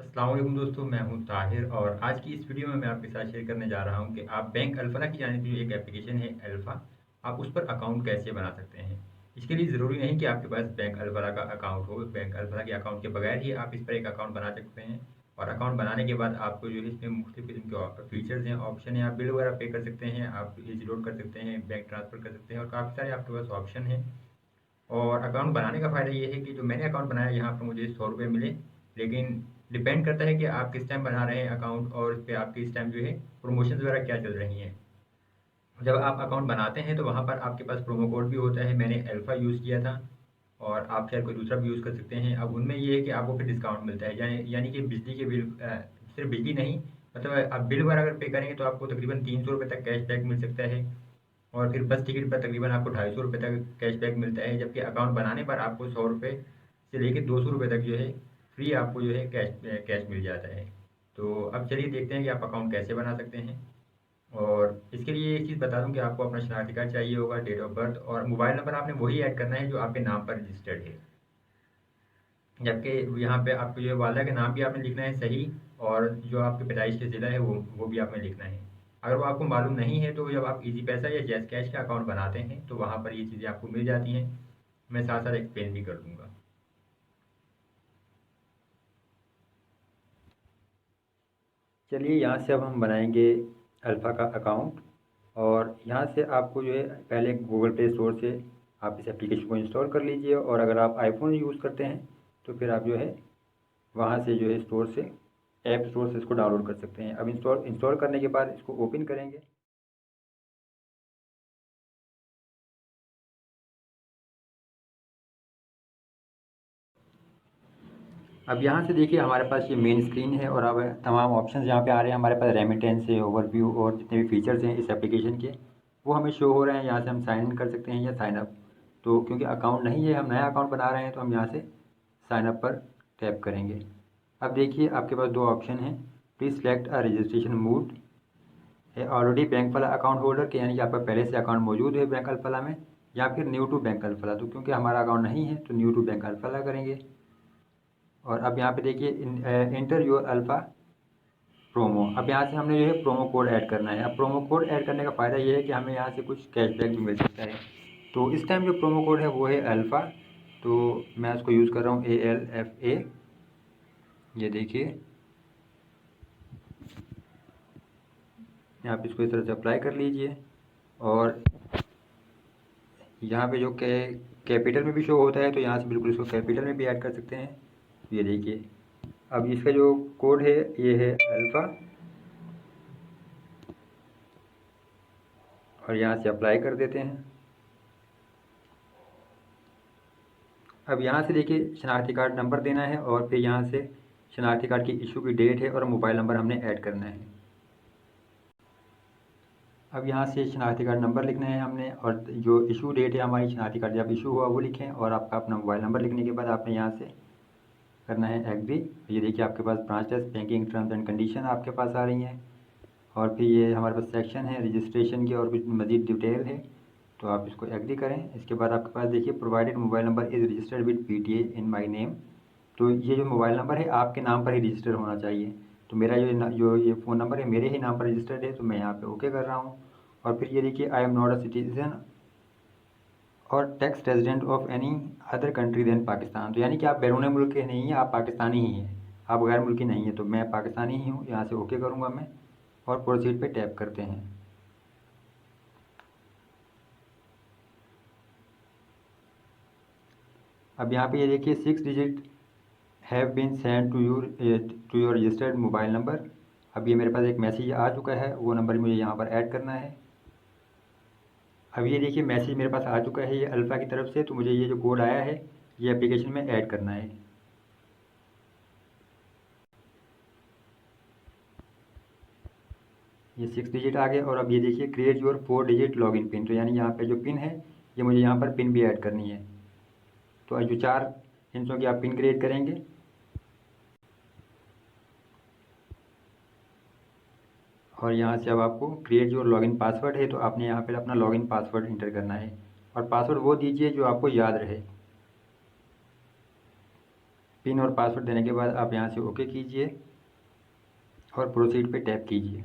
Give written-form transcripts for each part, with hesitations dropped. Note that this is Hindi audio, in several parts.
अस्सलाम वालेकुम दोस्तों, मैं हूं ताहिर और आज की इस वीडियो में मैं आपके साथ शेयर करने जा रहा हूं कि आप बैंक अल्फला की जाने जो एक एप्लीकेशन है अल्फा, आप उस पर अकाउंट कैसे बना सकते हैं। इसके लिए ज़रूरी नहीं कि आपके पास बैंक अल्फला का अकाउंट हो। बैंक अल्फला के अकाउंट के बगैर ही आप इस पर एक अकाउंट बना सकते हैं। और अकाउंट बनाने के बाद आपको जो है इसमें मुख्तलिफ किस्म के फीचर्स हैं, ऑप्शन हैं। आप बिल वगैरह पे कर सकते हैं, आप एज लोड कर सकते हैं, बैंक ट्रांसफ़र कर सकते हैं और काफ़ी सारे आपके पास ऑप्शन हैं। और अकाउंट बनाने का फ़ायदा ये है कि जो मैंने अकाउंट बनाया यहाँ पर मुझे 100 रुपये मिले। लेकिन डिपेंड करता है कि आप किस टाइम बना रहे हैं अकाउंट और इस पे आपकी इस टाइम जो है प्रमोशंस वगैरह क्या चल रही हैं। जब आप अकाउंट बनाते हैं तो वहाँ पर आपके पास प्रोमो कोड भी होता है। मैंने अल्फ़ा यूज़ किया था और आप शायद कोई दूसरा भी यूज़ कर सकते हैं। अब उनमें ये है कि आपको फिर डिस्काउंट मिलता है, यानी कि बिजली के बिल, सिर्फ बिजली नहीं, मतलब आप बिल वगैरह अगर पे करेंगे तो आपको तकरीबन 300 रुपये तक कैशबैक मिल सकता है। और फिर बस टिकट पर तकरीबन आपको 250 रुपये तक कैशबैक मिलता है, जबकि अकाउंट बनाने पर आपको 100 रुपये से लेकर 200 रुपये तक जो है फ्री आपको जो है कैश मिल जाता है। तो अब चलिए देखते हैं कि आप अकाउंट कैसे बना सकते हैं। और इसके लिए एक चीज़ बता दूं कि आपको अपना शनाख्ती कार्ड चाहिए होगा, डेट ऑफ बर्थ और मोबाइल नंबर आपने वही ऐड करना है जो आपके नाम पर रजिस्टर्ड है। जबकि यहाँ पे आपको जो है वालदा का नाम भी आपने लिखना है सही, और जो आपके पैदाइश के ज़िला है वो भी आपने लिखना है। अगर वो आपको मालूम नहीं है तो जब आप इजी पैसा या जैज़ कैश का अकाउंट बनाते हैं तो वहाँ पर ये चीज़ें आपको मिल जाती हैं। मैं साथ साथ एक्सप्लेन भी कर दूंगा। चलिए यहाँ से अब हम बनाएंगे अल्फ़ा का अकाउंट। और यहाँ से आपको जो है पहले गूगल प्ले स्टोर से आप इस एप्लीकेशन को इंस्टॉल कर लीजिए। और अगर आप आईफोन यूज़ करते हैं तो फिर आप जो है वहाँ से जो है स्टोर से, ऐप स्टोर से इसको डाउनलोड कर सकते हैं। अब इंस्टॉल इंस्टॉल करने के बाद इसको ओपन करेंगे। अब यहाँ से देखिए हमारे पास ये मेन स्क्रीन है और अब तमाम ऑप्शंस यहाँ पे आ रहे हैं। हमारे पास रेमिटेंस है, ओवरव्यू और जितने भी फीचर्स हैं इस एप्लीकेशन के वो हमें शो हो रहे हैं। यहाँ से हम साइन इन कर सकते हैं या साइन अप। तो क्योंकि अकाउंट नहीं है, हम नया अकाउंट बना रहे हैं, तो हम यहाँ से साइन अप पर टैप करेंगे। अब देखिए आपके पास दो ऑप्शन हैं, please select a registration mode है ऑलरेडी बैंक वाला अकाउंट होल्डर के, यानी कि आपका पहले से अकाउंट मौजूद है बैंक अल्फला में, या फिर न्यू टू बैंक अल्फला। तो क्योंकि हमारा अकाउंट नहीं है तो न्यू टू बैंक अल्फला करेंगे। और अब यहाँ पे देखिए इंटर योर अल्फ़ा प्रोमो। अब यहाँ से हमने जो है प्रोमो कोड ऐड करना है। अब प्रोमो कोड ऐड करने का फ़ायदा ये है कि हमें यहाँ से कुछ कैशबैक भी मिल सकता है। तो इस टाइम जो प्रोमो कोड है वो है अल्फ़ा, तो मैं उसको यूज़ कर रहा हूँ ALFA। ये देखिए आप इसको इस तरह से अप्लाई कर लीजिए। और यहाँ पे जो कैपिटल में भी शो होता है तो यहाँ से बिल्कुल इसको कैपिटल में भी ऐड कर सकते हैं। ये देखिए अब इसका जो कोड है ये है अल्फ़ा, और यहाँ से अप्लाई कर देते हैं। अब यहाँ से देखिए शनाख्ती कार्ड नंबर देना है और फिर यहाँ से शनाख्ती कार्ड की इशू की डेट है और मोबाइल नंबर हमने ऐड करना है। अब यहाँ से शनाख्ती कार्ड नंबर लिखना है हमने, और जो इशू डेट है हमारी शनाख्ती कार्ड जब इशू हुआ वो लिखें, और आपका अपना मोबाइल नंबर लिखने के बाद आपने यहाँ से करना है एग्री। ये देखिए आपके पास branchless banking terms and condition आपके पास आ रही हैं। और फिर ये हमारे पास सेक्शन है रजिस्ट्रेशन की और कुछ मज़ीद डिटेल है, तो आप इसको एग्री करें। इसके बाद आपके पास देखिए provided mobile number is registered with PTA in my name. तो ये जो मोबाइल नंबर है आपके नाम पर ही रजिस्टर होना चाहिए। तो मेरा जो ये फ़ोन नंबर है मेरे ही नाम पर रजिस्टर्ड है, तो मैं यहाँ पे ओके कर रहा हूँ। और फिर ये देखिए I am not a citizen और tax resident of any other country than Pakistan. तो यानी कि आप बैरून मुल्क के नहीं हैं, आप पाकिस्तानी ही हैं, आप गैर मुल्की नहीं हैं। तो मैं पाकिस्तानी ही हूँ, यहाँ से ओके करूँगा मैं। और प्रोसीड पे टैप करते हैं। अब यहाँ पे ये देखिए 6 digit have been send to your registered mobile number. अब ये मेरे पास एक मैसेज आ चुका है, वो नंबर मुझे यहाँ पर ऐड करना है। अब ये देखिए मैसेज मेरे पास आ चुका है ये अल्फ़ा की तरफ से, तो मुझे ये जो कोड आया है ये एप्लीकेशन में ऐड करना है। ये 6 डिजिट आ गया। और अब ये देखिए create your 4 digit login pin. तो यानी यहाँ पे जो पिन है ये मुझे यहाँ पर पिन भी ऐड करनी है। तो जो 4 हिस्सों की आप पिन क्रिएट करेंगे। और यहाँ से अब आपको क्रिएट योर लॉगिन पासवर्ड है, तो आपने यहाँ पर अपना लॉगिन पासवर्ड इंटर करना है। और पासवर्ड वो दीजिए जो आपको याद रहे। पिन और पासवर्ड देने के बाद आप यहाँ से ओके कीजिए और प्रोसीड पे टैप कीजिए।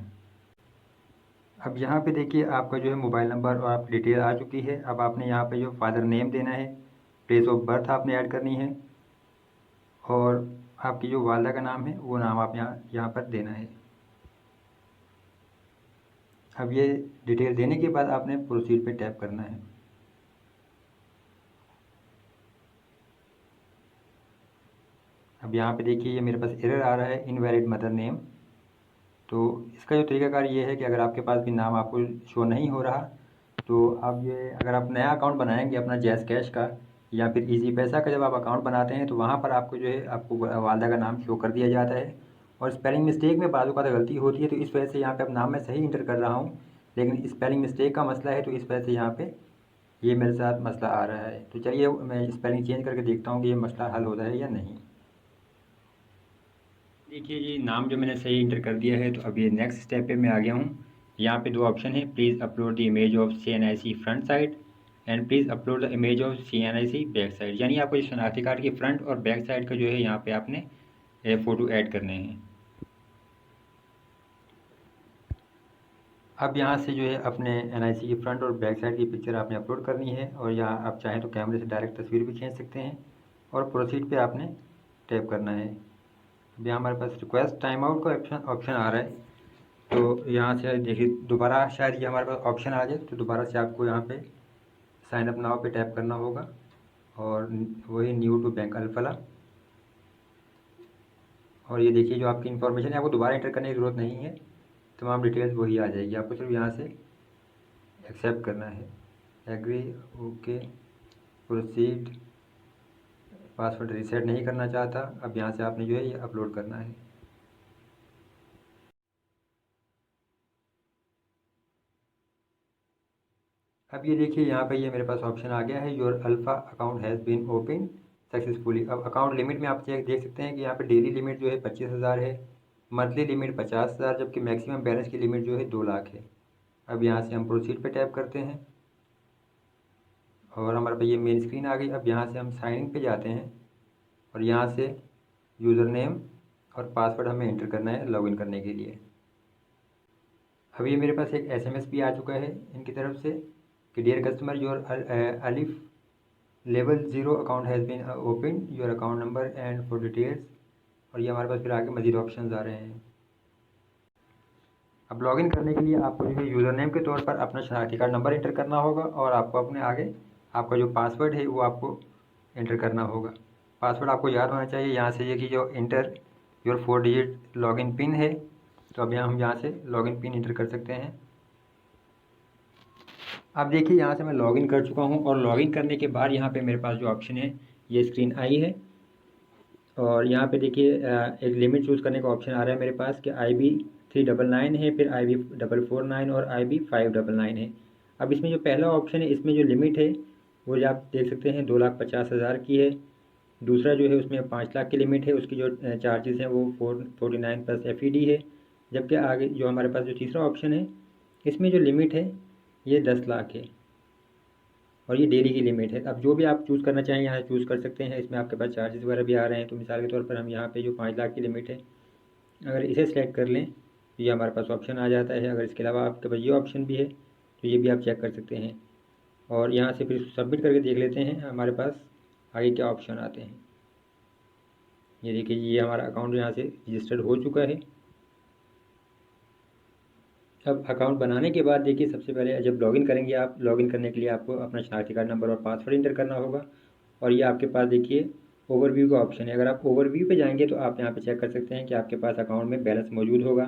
अब यहाँ पे देखिए आपका जो है मोबाइल नंबर और आपकी डिटेल आ चुकी है। अब आपने यहाँ पे जो फादर नेम देना है, प्लेस ऑफ बर्थ आपने ऐड करनी है और आपकी जो वालदा का नाम है वो नाम आप यहाँ पर देना है। अब ये डिटेल देने के बाद आपने प्रोसीड पे टैप करना है। अब यहाँ पे देखिए ये मेरे पास एरर आ रहा है, इनवैलिड मदर नेम। तो इसका जो तरीकाकार ये है कि अगर आपके पास भी नाम आपको शो नहीं हो रहा तो आप ये अगर आप नया अकाउंट बनाएंगे अपना जैज़ कैश का या फिर इजी पैसा का, जब आप अकाउंट बनाते हैं तो वहाँ पर आपको जो है आपको वालदा का नाम शो कर दिया जाता है और स्पेलिंग मिस्टेक में बाजू का गलती होती है, तो इस वजह से यहाँ पे अब नाम मैं सही इंटर कर रहा हूँ लेकिन स्पेलिंग मिस्टेक का मसला है, तो इस वजह से यहाँ पे ये मेरे साथ मसला आ रहा है। तो चलिए मैं स्पेलिंग चेंज करके देखता हूँ कि ये मसला हल होता है या नहीं। देखिए ये नाम जो मैंने सही इंटर कर दिया है, तो अब ये नेक्स्ट स्टेप पे मैं आ गया हूँ। यहाँ पे दो ऑप्शन है, please upload the image of CNIC front side and please upload the image of CNIC back side, यानी आपको इस शनाख्ती कार्ड की फ्रंट और बैक साइड का जो है यहाँ पे आपने फ़ोटो ऐड करने हैं। अब यहाँ से जो है अपने NIC की फ्रंट और बैक साइड की पिक्चर आपने अपलोड करनी है और यहाँ आप चाहें तो कैमरे से डायरेक्ट तस्वीर भी खींच सकते हैं और प्रोसीड पे आपने टैप करना है। अब यहाँ हमारे पास रिक्वेस्ट टाइम आउट का ऑप्शन आ रहा है, तो यहाँ से देखिए दोबारा शायद ये हमारे पास ऑप्शन आ जाए, तो दोबारा से आपको यहाँ पे साइन अप नाउ पे टैप करना होगा और वही न्यू टू बैंक अल्फला, और ये देखिए जो आपकी इन्फॉर्मेशन है आपको दोबारा एंटर करने की ज़रूरत नहीं है, तमाम डिटेल्स वही आ जाएगी। आपको सिर्फ यहाँ से एक्सेप्ट करना है, agree, okay, proceed, password reset नहीं करना चाहता। अब यहाँ से आपने जो है ये अपलोड करना है। अब ये देखिए यहाँ पे ये मेरे पास ऑप्शन आ गया है, your Alfa account has been open successfully. अब अकाउंट लिमिट में आप देख सकते हैं कि यहाँ पे डेली लिमिट जो है 25,000 है, मंथली लिमिट 50,000, जबकि मैक्सिमम बैलेंस की लिमिट जो है 2 लाख है। अब यहाँ से हम प्रोसीड पे टैप करते हैं और हमारे पास ये मेन स्क्रीन आ गई। अब यहाँ से हम साइन इन पे जाते हैं और यहाँ से यूज़र नेम और पासवर्ड हमें एंटर करना है लॉगिन करने के लिए। अब ये मेरे पास एक SMS भी आ चुका है इनकी तरफ से कि dear customer your Alif level 0 account has been open, your account number and for details, और ये हमारे पास फिर आगे मज़ीद ऑप्शन आ रहे हैं। अब लॉगिन करने के लिए आपको जो है यूज़र नेम के तौर पर अपना शनाख्ती कार्ड नंबर एंटर करना होगा और आपको अपने आगे आपका जो पासवर्ड है वो आपको एंटर करना होगा। पासवर्ड आपको याद होना चाहिए। यहाँ से ये कि जो inter your 4 digit login pin है, तो अब हम यहाँ से लॉगिन पिन इंटर कर सकते हैं। अब देखिए यहाँ से मैं लॉगिन कर चुका हूँ और लॉगिन करने के बाद यहाँ पे मेरे पास जो ऑप्शन है ये स्क्रीन आई है और यहाँ पे देखिए एक लिमिट चूज़ करने का ऑप्शन आ रहा है मेरे पास कि IB 399 है, फिर IB 449 और IB 599 है। अब इसमें जो पहला ऑप्शन है इसमें जो लिमिट है वो जो आप देख सकते हैं 2,50,000 की है। दूसरा जो है उसमें 5 लाख की लिमिट है, उसकी जो चार्जेस हैं वो 449 प्लस FED है। जबकि आगे जो हमारे पास जो तीसरा ऑप्शन है इसमें जो लिमिट है ये 10 लाख है और ये डेली की लिमिट है। अब जो भी आप चूज़ करना चाहें यहाँ चूज़ कर सकते हैं। इसमें आपके पास चार्जेस वगैरह भी आ रहे हैं, तो मिसाल के तौर पर हम यहाँ पे जो 5 लाख की लिमिट है अगर इसे सेलेक्ट कर लें तो ये हमारे पास ऑप्शन आ जाता है। अगर इसके अलावा आपके पास ये ऑप्शन भी है तो ये भी आप चेक कर सकते हैं और यहाँ से फिर सबमिट करके देख लेते हैं हमारे पास आगे क्या ऑप्शन आते हैं। ये देखिए ये हमारा अकाउंट यहाँ से रजिस्टर्ड हो चुका है। अब अकाउंट बनाने के बाद देखिए सबसे पहले जब लॉगिन करेंगे आप, लॉगिन करने के लिए आपको अपना शनाख्ती कार्ड नंबर और पासवर्ड इंटर करना होगा और ये आपके पास देखिए ओवरव्यू का ऑप्शन है। अगर आप ओवरव्यू पे जाएंगे तो आप यहाँ पे चेक कर सकते हैं कि आपके पास अकाउंट में बैलेंस मौजूद होगा।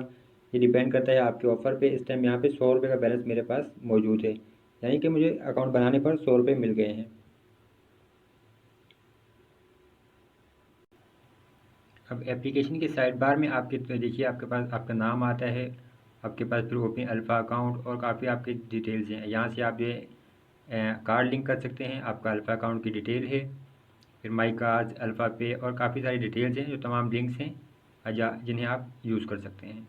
ये डिपेंड करता है आपके ऑफ़र पे। इस टाइम यहाँ पे 100 रुपये का बैलेंस मेरे पास मौजूद है, यानी कि मुझे अकाउंट बनाने पर 100 रुपये मिल गए हैं। अब एप्लीकेशन के साइड बार में आपके देखिए आपके पास आपका नाम आता है, आपके पास फिर ओपन अल्फ़ा अकाउंट और काफ़ी आपकी डिटेल्स हैं। यहाँ से आप ये कार्ड लिंक कर सकते हैं, आपका अल्फ़ा अकाउंट की डिटेल है, फिर माई कार्ड, अल्फ़ा पे और काफ़ी सारी डिटेल्स हैं जो तमाम लिंक्स हैं जिन्हें आप यूज़ कर सकते हैं।